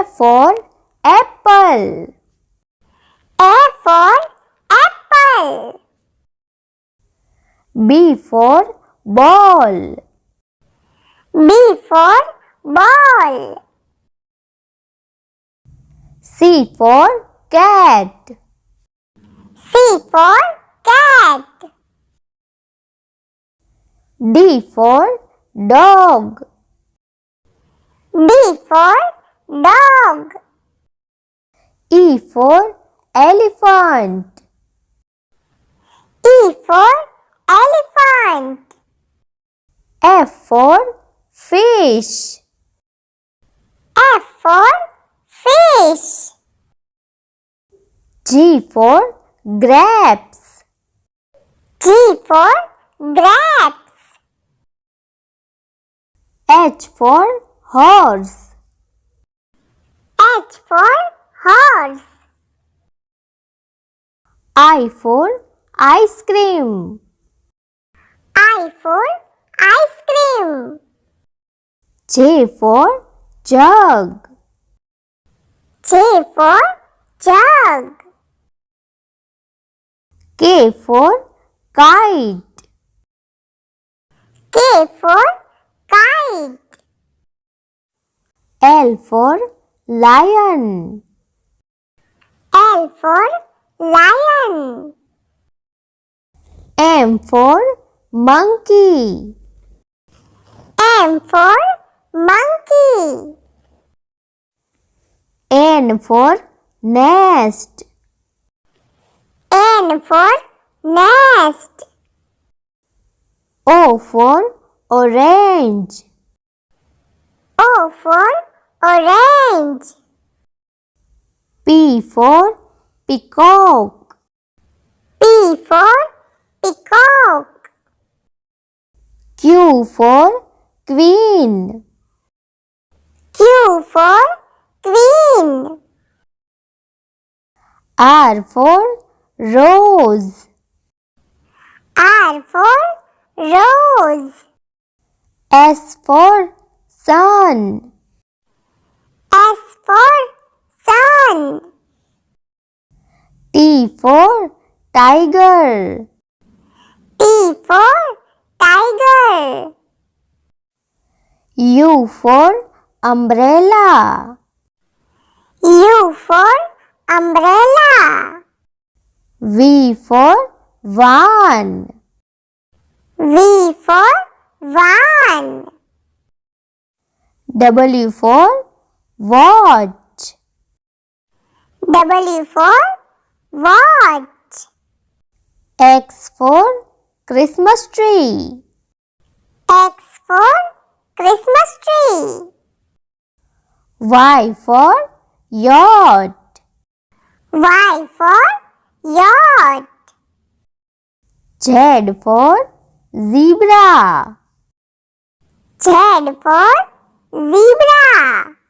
for apple. A for apple. B for ball. B for ball. C for cat. C for cat. D for dog. D for dog. E for elephant. E for elephant. F for fish. F for fish. G for grapes. G for grapes. H for horse. H for horse. I for ice cream. I for ice cream. J for jug. J for jug. K for kite. K for kite. L for lion. L for lion. M for monkey. M for monkey. N for nest. N for nest. O for orange. O for orange. P for peacock. P for peacock. Q for queen. Q for queen. R for rose. R for rose. S for sun. S for sun. T for tiger. T for tiger. U for umbrella. U for umbrella. V for van. V for van. W for watch. W for watch. X for Christmas tree. X for Christmas tree. Y for yacht. Y for yacht. Z for zebra. Z for zebra.